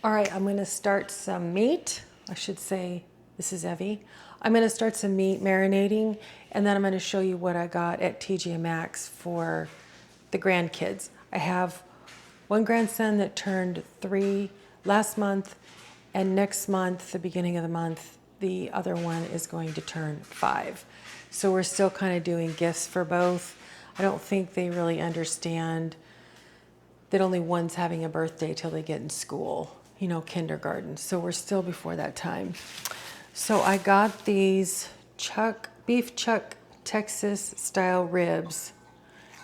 All right, I'm gonna start some meat. I should say, this is Evie. I'm gonna start some meat marinating, and then I'm gonna show you what I got at TJ Maxx for the grandkids. I have one grandson that turned 3 last month, and next month, the beginning of the month, the other one is going to turn 5. So we're still kind of doing gifts for both. I don't think they really understand that only one's having a birthday till they get in school, you know, kindergarten. So we're still before that time. So I got these beef chuck Texas style ribs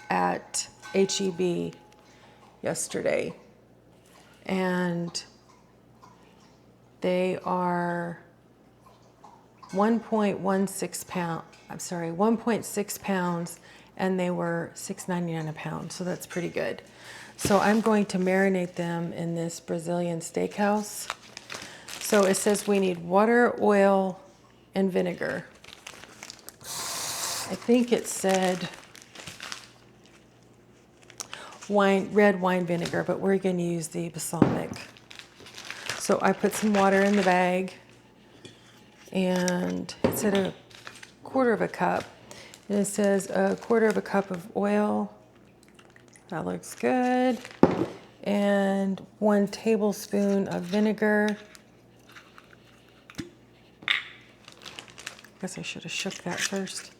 at HEB yesterday. And they are 1.6 pounds, and they were $6.99 a pound, so that's pretty good. So I'm going to marinate them in this Brazilian steakhouse. So it says we need water, oil, and vinegar. I think it said red wine vinegar, but we're going to use the balsamic. So I put some water in the bag, and it said a quarter of a cup. And it says a quarter of a cup of oil. That looks good. And 1 tablespoon of vinegar. Guess I should have shook that first.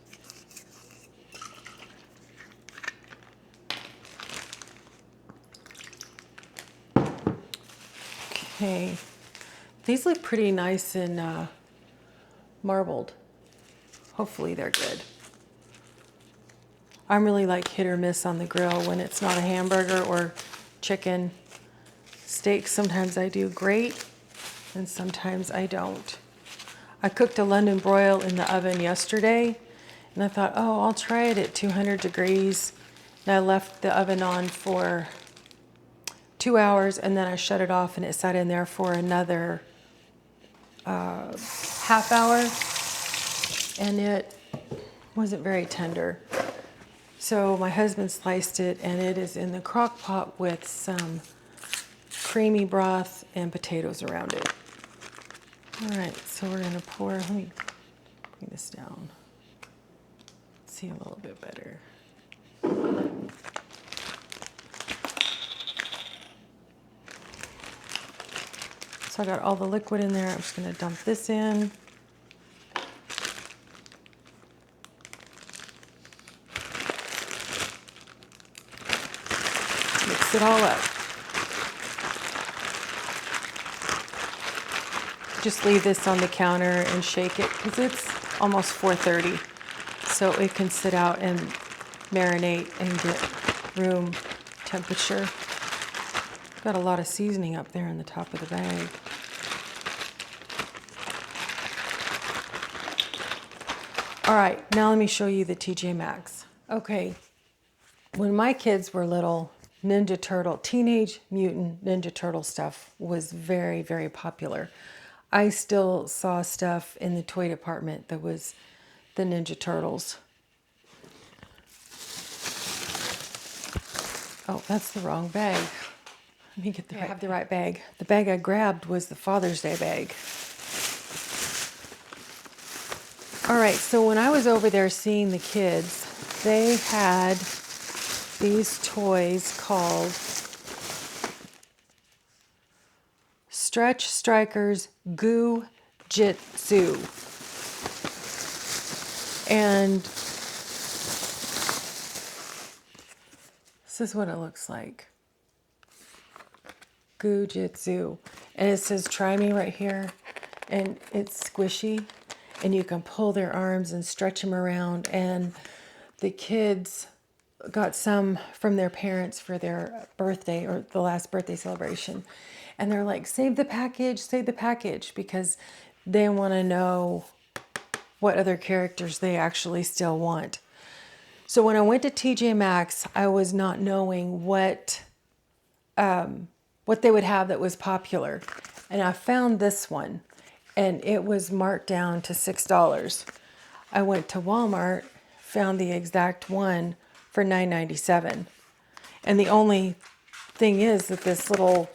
Okay. These look pretty nice and marbled. Hopefully they're good. I'm really like hit or miss on the grill when it's not a hamburger or chicken. Steak, sometimes I do great, and sometimes I don't. I cooked a London broil in the oven yesterday, and I thought, oh, I'll try it at 200 degrees. And I left the oven on for 2 hours, and then I shut it off, and it sat in there for another half hour, and it wasn't very tender. So my husband sliced it, and it is in the crock pot with some creamy broth and potatoes around it. All right, so we're gonna pour, let me bring this down. See a little bit better. So I got all the liquid in there. I'm just gonna dump this in. Mix it all up. Just leave this on the counter and shake it because it's almost 4:30. So it can sit out and marinate and get room temperature. Got a lot of seasoning up there in the top of the bag. All right, now let me show you the TJ Maxx. Okay, when my kids were little, Teenage Mutant Ninja Turtle stuff was very, very popular. I still saw stuff in the toy department that was the Ninja Turtles. Oh, that's the wrong bag. Let me get the right, I have the right bag. The bag I grabbed was the Father's Day bag. All right, so when I was over there seeing the kids, they had these toys called Stretch Strikers Goo Jitsu. And this is what it looks like. Goo Jitsu. And it says try me right here. And it's squishy. And you can pull their arms and stretch them around. And the kids got some from their parents for their birthday or the last birthday celebration. And they're like, save the package, because they want to know what other characters they actually still want. So when I went to TJ Maxx, I was not knowing what they would have that was popular. And I found this one, and it was marked down to $6. I went to Walmart, found the exact one for $9.97. And the only thing is that this little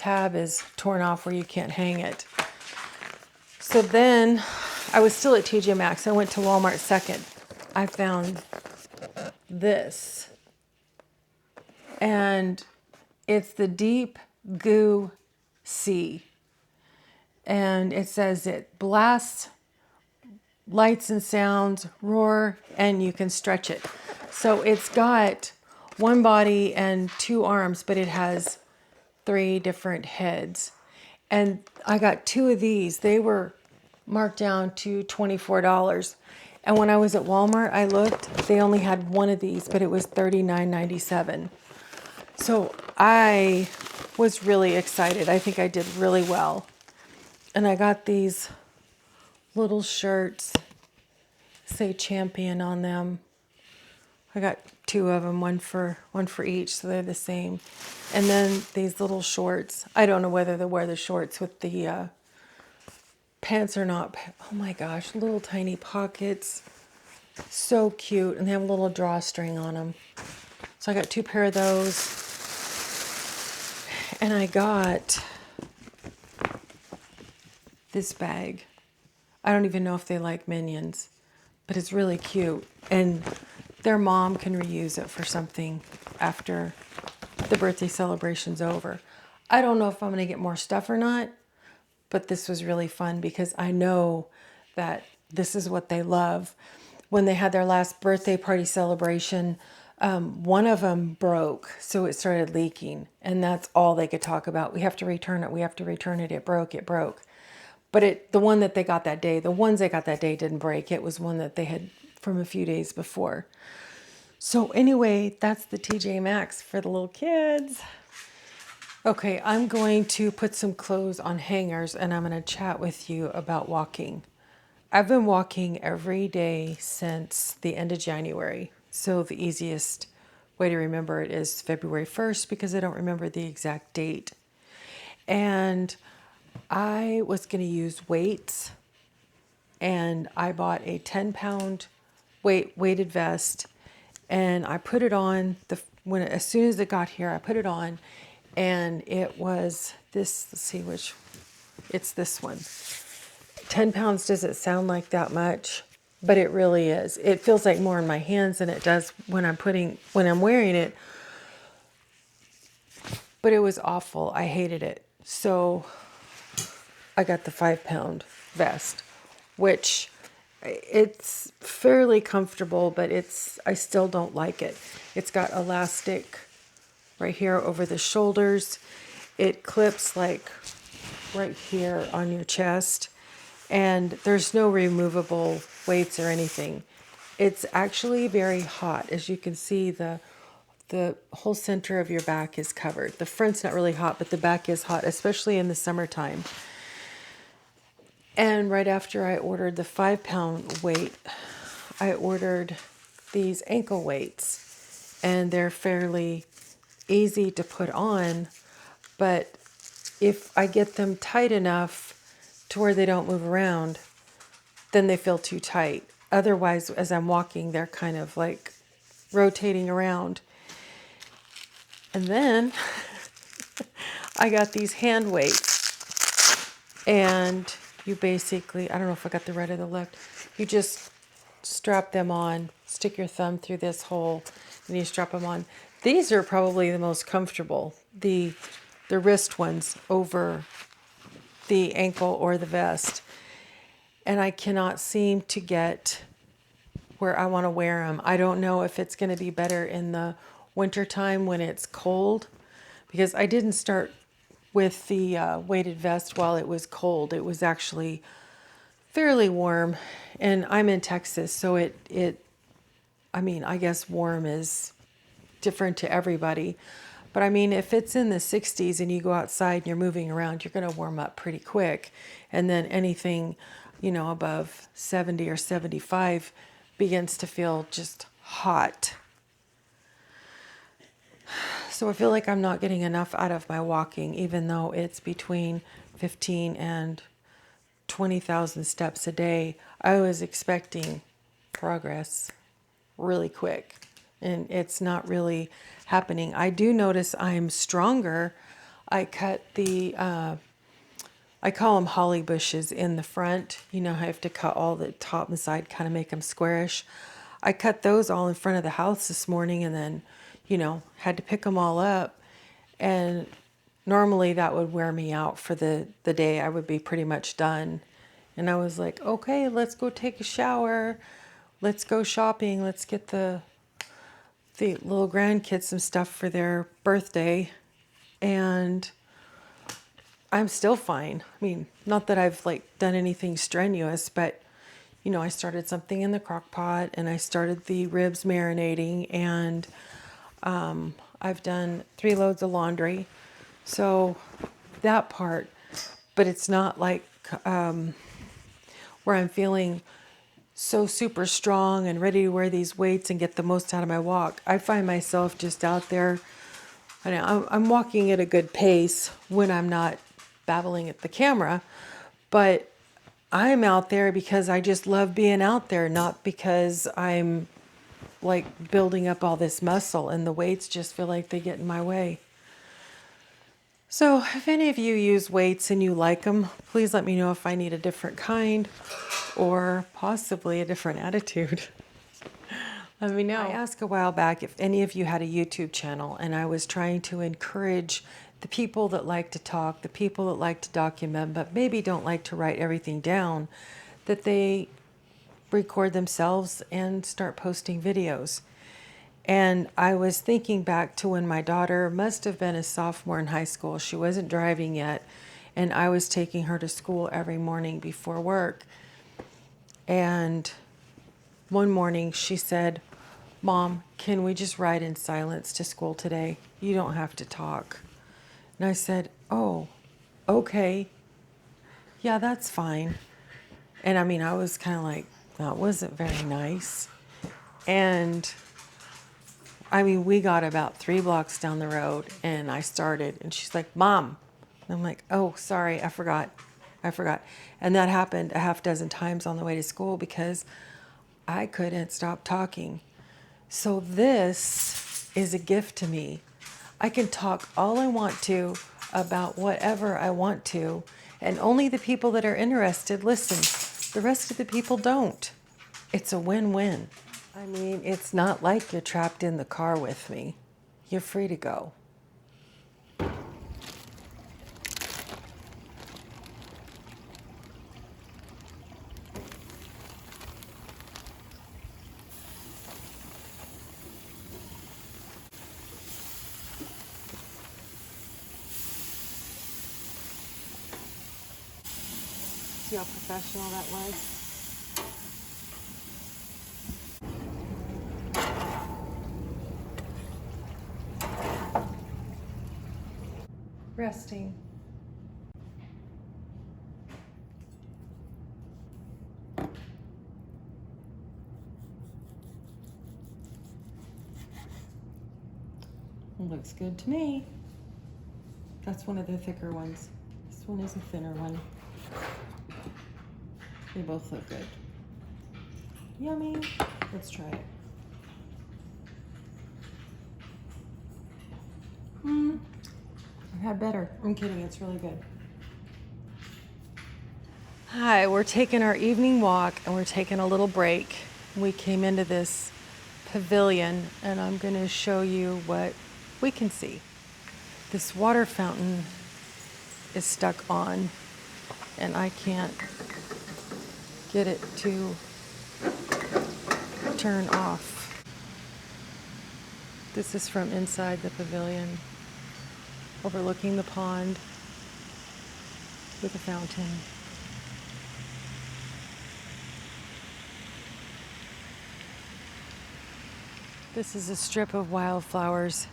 tab is torn off where you can't hang it. So then I was still at TJ Maxx. I went to Walmart second. I found this. And it's the Deep Goo C. And it says it blasts lights and sounds, roar, and you can stretch it. So it's got one body and two arms, but it has 3 different heads. And I got 2 of these. They were marked down to $24. And when I was at Walmart, I looked, they only had 1 of these, but it was $39.97. So I was really excited. I think I did really well. And I got these little shirts, say Champion on them. I got 2 of them, one for each, so they're the same. And then these little shorts. I don't know whether to wear the shorts with the pants or not. Oh my gosh, little tiny pockets. So cute. And they have a little drawstring on them. So I got 2 pair of those. And I got this bag. I don't even know if they like Minions, but it's really cute. And their mom can reuse it for something after the birthday celebration's over. I don't know if I'm going to get more stuff or not, but this was really fun because I know that this is what they love. When they had their last birthday party celebration, one of them broke, so it started leaking, and that's all they could talk about. We have to return it. We have to return it. It broke. It broke. But the one that they got that day, the ones they got that day didn't break. It was one that they had from a few days before. So anyway, that's the TJ Maxx for the little kids. Okay, I'm going to put some clothes on hangers and I'm going to chat with you about walking. I've been walking every day since the end of January. So the easiest way to remember it is February 1st because I don't remember the exact date. And I was going to use weights, and I bought a 10-pound weighted vest, and I put it on as soon as it got here. I put it on, and it was this. Let's see it's this one. 10 pounds doesn't sound like that much, but it really is. It feels like more in my hands than it does when I'm wearing it. But it was awful. I hated it. So I got the 5-pound vest, which it's fairly comfortable, but I still don't like it. It's got elastic right here over the shoulders. It clips like right here on your chest, and there's no removable weights or anything. It's actually very hot. As you can see, the whole center of your back is covered. The front's not really hot, but the back is hot, especially in the summertime. And right after I ordered the 5-pound weight, I ordered these ankle weights, and they're fairly easy to put on, but if I get them tight enough to where they don't move around, then they feel too tight. Otherwise, as I'm walking, they're kind of like rotating around. And then I got these hand weights, and you basically, I don't know if I got the right or the left, you just strap them on, stick your thumb through this hole, and you strap them on. These are probably the most comfortable, the wrist ones over the ankle or the vest. And I cannot seem to get where I want to wear them. I don't know if it's going to be better in the wintertime when it's cold, because I didn't start with the weighted vest while it was cold. It was actually fairly warm, and I'm in Texas, so I guess warm is different to everybody. But I mean, if it's in the 60s and you go outside and you're moving around, you're going to warm up pretty quick. And then anything, above 70 or 75 begins to feel just hot. So I feel like I'm not getting enough out of my walking, even though it's between 15 and 20,000 steps a day. I was expecting progress really quick, and it's not really happening. I do notice I'm stronger I cut the, I call them holly bushes in the front. You know, I have to cut all the top and side, kind of make them squarish. I cut those all in front of the house this morning and then, you know, had to pick them all up. And normally that would wear me out for the day. I would be pretty much done. And I was like, okay, let's go take a shower. Let's go shopping. Let's get the little grandkids some stuff for their birthday. And I'm still fine. I mean, not that I've like done anything strenuous, but you know, I started something in the crock pot and I started the ribs marinating, and I've done 3 loads of laundry. So that part, but it's not like where I'm feeling so super strong and ready to wear these weights and get the most out of my walk. I find myself just out there. I'm walking at a good pace when I'm not babbling at the camera, but I'm out there because I just love being out there, not because I'm like building up all this muscle and the weights just feel like they get in my way. So if any of you use weights and you like them, please let me know if I need a different kind or possibly a different attitude. Let me know. I asked a while back if any of you had a YouTube channel, and I was trying to encourage the people that like to talk, the people that like to document, but maybe don't like to write everything down, that they record themselves and start posting videos. And I was thinking back to when my daughter must have been a sophomore in high school. She wasn't driving yet, and I was taking her to school every morning before work. And one morning she said, "Mom, can we just ride in silence to school today? You don't have to talk." And I said, "Oh, okay. Yeah, that's fine." And I mean, I was kind of like, that wasn't very nice. And I mean, we got about 3 blocks down the road and I started, and she's like, "Mom." And I'm like, "Oh, sorry, I forgot. And that happened a half dozen times on the way to school because I couldn't stop talking. So this is a gift to me. I can talk all I want to about whatever I want to, and only the people that are interested listen. The rest of the people don't. It's a win-win. I mean, it's not like you're trapped in the car with me. You're free to go. See how professional that was? Resting. Looks good to me. That's one of the thicker ones. This one is a thinner one. They both look good. Yummy. Let's try it. I've had better. I'm kidding, it's really good. Hi, we're taking our evening walk and we're taking a little break. We came into this pavilion and I'm going to show you what we can see. This water fountain is stuck on and I can't get it to turn off. This is from inside the pavilion, overlooking the pond with a fountain. This is a strip of wildflowers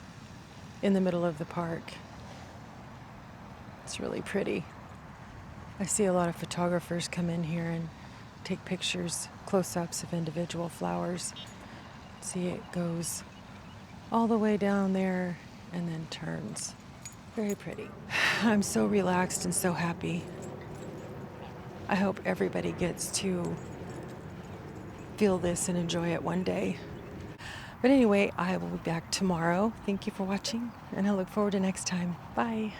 in the middle of the park. It's really pretty. I see a lot of photographers come in here and take pictures, close-ups of individual flowers. See, it goes all the way down there and then turns. Very pretty. I'm so relaxed and so happy. I hope everybody gets to feel this and enjoy it one day. But anyway, I will be back tomorrow. Thank you for watching, and I look forward to next time. Bye.